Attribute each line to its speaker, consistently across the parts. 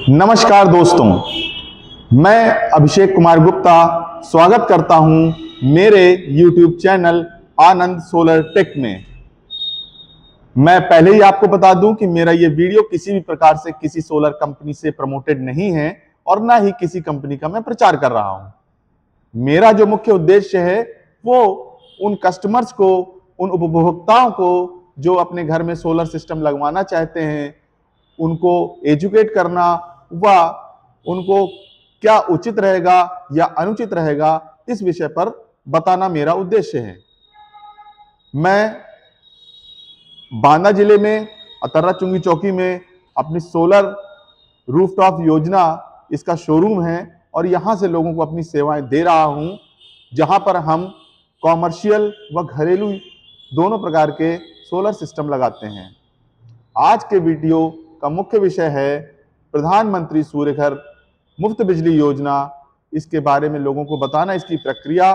Speaker 1: नमस्कार दोस्तों, मैं अभिषेक कुमार गुप्ता स्वागत करता हूं मेरे YouTube चैनल आनंद सोलर टेक में। मैं पहले ही आपको बता दूं कि मेरा ये वीडियो किसी भी प्रकार से किसी सोलर कंपनी से प्रमोटेड नहीं है और ना ही किसी कंपनी का मैं प्रचार कर रहा हूं। मेरा जो मुख्य उद्देश्य है वो उन कस्टमर्स को, उन उपभोक्ताओं को जो अपने घर में सोलर सिस्टम लगवाना चाहते हैं, उनको एजुकेट करना व उनको क्या उचित रहेगा या अनुचित रहेगा इस विषय पर बताना मेरा उद्देश्य है। मैं बांदा जिले में अतर्रा चुंगी चौकी में अपनी सोलर रूफटॉप योजना इसका शोरूम है और यहां से लोगों को अपनी सेवाएं दे रहा हूं, जहां पर हम कॉमर्शियल व घरेलू दोनों प्रकार के सोलर सिस्टम लगाते हैं। आज के वीडियो का मुख्य विषय है प्रधानमंत्री सूर्य घर मुफ्त बिजली योजना। इसके बारे में लोगों को बताना, इसकी प्रक्रिया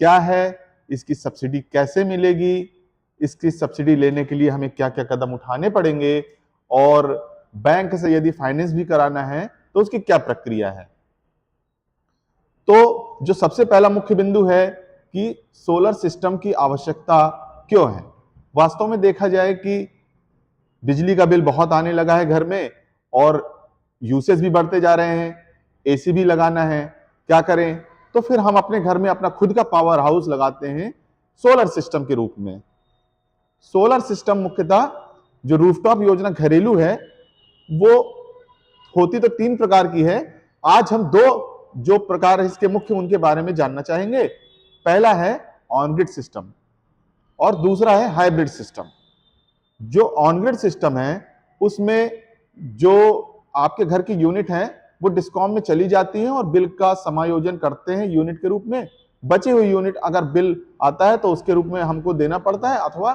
Speaker 1: क्या है, इसकी सब्सिडी कैसे मिलेगी, इसकी सब्सिडी लेने के लिए हमें क्या क्या कदम उठाने पड़ेंगे और बैंक से यदि फाइनेंस भी कराना है तो उसकी क्या प्रक्रिया है। तो जो सबसे पहला मुख्य बिंदु है कि सोलर सिस्टम की आवश्यकता क्यों है। वास्तव में देखा जाए कि बिजली का बिल बहुत आने लगा है घर में और यूसेज भी बढ़ते जा रहे हैं, एसी भी लगाना है, क्या करें? तो फिर हम अपने घर में अपना खुद का पावर हाउस लगाते हैं सोलर सिस्टम के रूप में। सोलर सिस्टम मुख्यतः जो रूफटॉप योजना घरेलू है वो होती तो 3 प्रकार की है। आज हम 2 जो प्रकार है इसके मुख्य उनके बारे में जानना चाहेंगे। पहला है ऑन ग्रिड सिस्टम और दूसरा है हाइब्रिड सिस्टम। जो ऑन ग्रिड सिस्टम है उसमें जो आपके घर की यूनिट है वो डिस्कॉम में चली जाती है और बिल का समायोजन करते हैं यूनिट के रूप में। बची हुई यूनिट अगर बिल आता है तो उसके रूप में हमको देना पड़ता है अथवा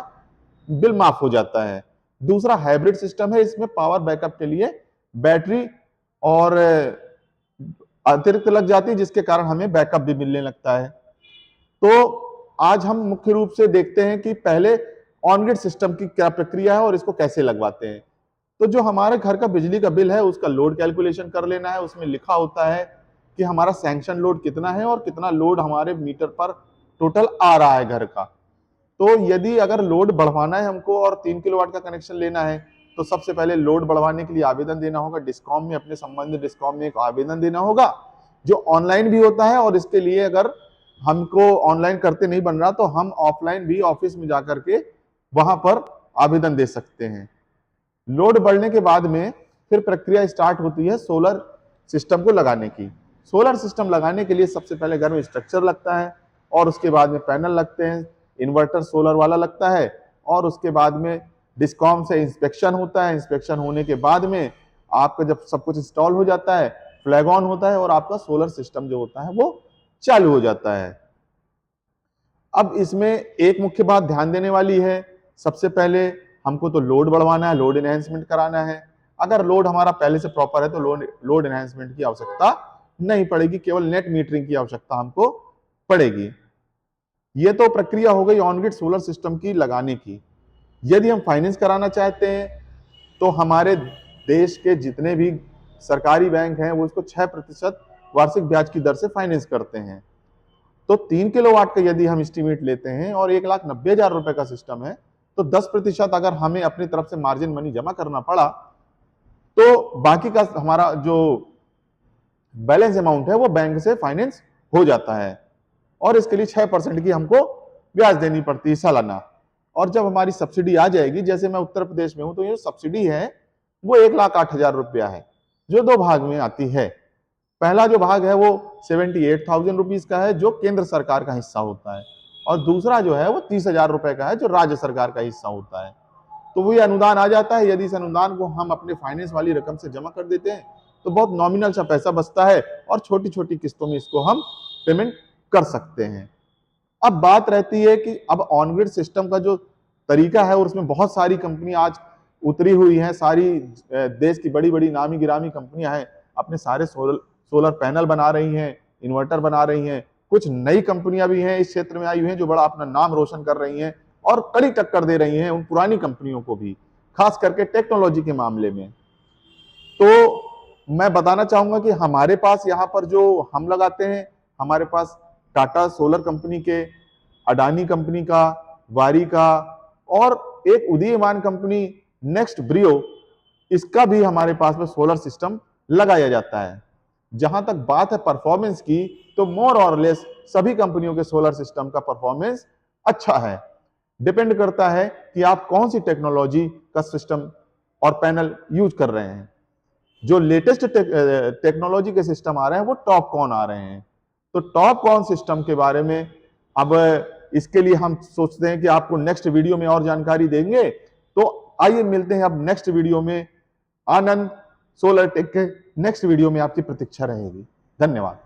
Speaker 1: बिल माफ हो जाता है। दूसरा हाइब्रिड सिस्टम है, इसमें पावर बैकअप के लिए बैटरी और अतिरिक्त लग जाती है जिसके कारण हमें बैकअप भी मिलने लगता है। तो आज हम मुख्य रूप से देखते हैं कि पहले ऑन ग्रिड सिस्टम की क्या प्रक्रिया है और इसको कैसे लगवाते हैं। तो जो हमारे घर का बिजली का बिल है उसका लोड कैलकुलेशन कर लेना है। उसमें लिखा होता है कि हमारा सैंक्शन लोड कितना है और कितना लोड हमारे मीटर पर टोटल आ रहा है घर का। तो यदि अगर लोड बढ़वाना है हमको और 3 किलोवाट का कनेक्शन लेना है तो सबसे पहले लोड बढ़वाने के लिए आवेदन देना होगा डिस्कॉम में, अपने संबंधित डिस्कॉम में एक आवेदन देना होगा जो ऑनलाइन भी होता है। और इसके लिए अगर हमको ऑनलाइन करते नहीं बन रहा तो हम ऑफलाइन भी ऑफिस में जाकर के वहां पर आवेदन दे सकते हैं। लोड बढ़ने के बाद में फिर प्रक्रिया स्टार्ट होती है सोलर सिस्टम को लगाने की। सोलर सिस्टम लगाने के लिए सबसे पहले घर में स्ट्रक्चर लगता है और उसके बाद में पैनल लगते हैं, इन्वर्टर सोलर वाला लगता है और उसके बाद में डिस्कॉम से इंस्पेक्शन होता है। इंस्पेक्शन होने के बाद में आपका जब सब कुछ इंस्टॉल हो जाता है, फ्लैग ऑन होता है और आपका सोलर सिस्टम जो होता है वो चालू हो जाता है। अब इसमें एक मुख्य बात ध्यान देने वाली है, सबसे पहले हमको तो लोड बढ़वाना है, लोड एनहेंसमेंट कराना है। अगर लोड हमारा पहले से प्रॉपर है तो लोड एनहेंसमेंट की आवश्यकता नहीं पड़ेगी, केवल नेट मीटरिंग की आवश्यकता हमको पड़ेगी। यह तो प्रक्रिया हो गई ऑन ग्रिड सोलर सिस्टम की लगाने की। यदि हम फाइनेंस कराना चाहते हैं तो हमारे देश के जितने भी सरकारी बैंक हैं वो इसको 6% वार्षिक ब्याज की दर से फाइनेंस करते हैं। तो 3 किलोवाट का यदि हम एस्टीमेट लेते हैं और 1,90,000 रुपए का सिस्टम है तो 10% अगर हमें अपनी तरफ से मार्जिन मनी जमा करना पड़ा तो बाकी का हमारा जो बैलेंस अमाउंट है वो बैंक से फाइनेंस हो जाता है और इसके लिए 6% की हमको ब्याज देनी पड़ती है सालाना। और जब हमारी सब्सिडी आ जाएगी, जैसे मैं उत्तर प्रदेश में हूं तो ये सब्सिडी है वो 1,08,000 रुपया है जो 2 भाग में आती है। पहला जो भाग है वो 78,000 रुपीज का है जो केंद्र सरकार का हिस्सा होता है और दूसरा जो है वो 30,000 रुपए का है जो राज्य सरकार का हिस्सा होता है। तो वो ये अनुदान आ जाता है। यदि इस अनुदान को हम अपने फाइनेंस वाली रकम से जमा कर देते हैं तो बहुत नॉमिनल सा पैसा बचता है और छोटी छोटी किस्तों में इसको हम पेमेंट कर सकते हैं। अब बात रहती है कि अब ऑन ग्रिड सिस्टम का जो तरीका है और उसमें बहुत सारी कंपनी आज उतरी हुई हैं, सारी देश की बड़ी बड़ी नामी गिरामी कंपनियां हैं, अपने सारे सोलर पैनल बना रही हैं, इन्वर्टर बना रही हैं। कुछ नई कंपनियां भी हैं इस क्षेत्र में आई हुई हैं जो बड़ा अपना नाम रोशन कर रही हैं और कड़ी टक्कर दे रही हैं उन पुरानी कंपनियों को भी, खास करके टेक्नोलॉजी के मामले में। तो मैं बताना चाहूंगा कि हमारे पास यहाँ पर जो हम लगाते हैं, हमारे पास टाटा सोलर कंपनी के, अडानी कंपनी का, वारी का और एक उदीयमान कंपनी नेक्स्ट ब्रियो, इसका भी हमारे पास में सोलर सिस्टम लगाया जाता है। जहां तक बात है परफॉर्मेंस की, तो मोर और लेस सभी कंपनियों के सोलर सिस्टम का परफॉर्मेंस अच्छा है। डिपेंड करता है कि आप कौन सी टेक्नोलॉजी का सिस्टम और पैनल यूज कर रहे हैं। जो लेटेस्ट टेक्नोलॉजी के सिस्टम आ रहे हैं वो टॉप कौन आ रहे हैं, तो टॉप कौन सिस्टम के बारे में अब इसके लिए हम सोचते हैं कि आपको नेक्स्ट वीडियो में और जानकारी देंगे। तो आइए मिलते हैं अब नेक्स्ट वीडियो में। आनंद सोलर टेक के नेक्स्ट वीडियो में आपकी प्रतीक्षा रहेगी। धन्यवाद।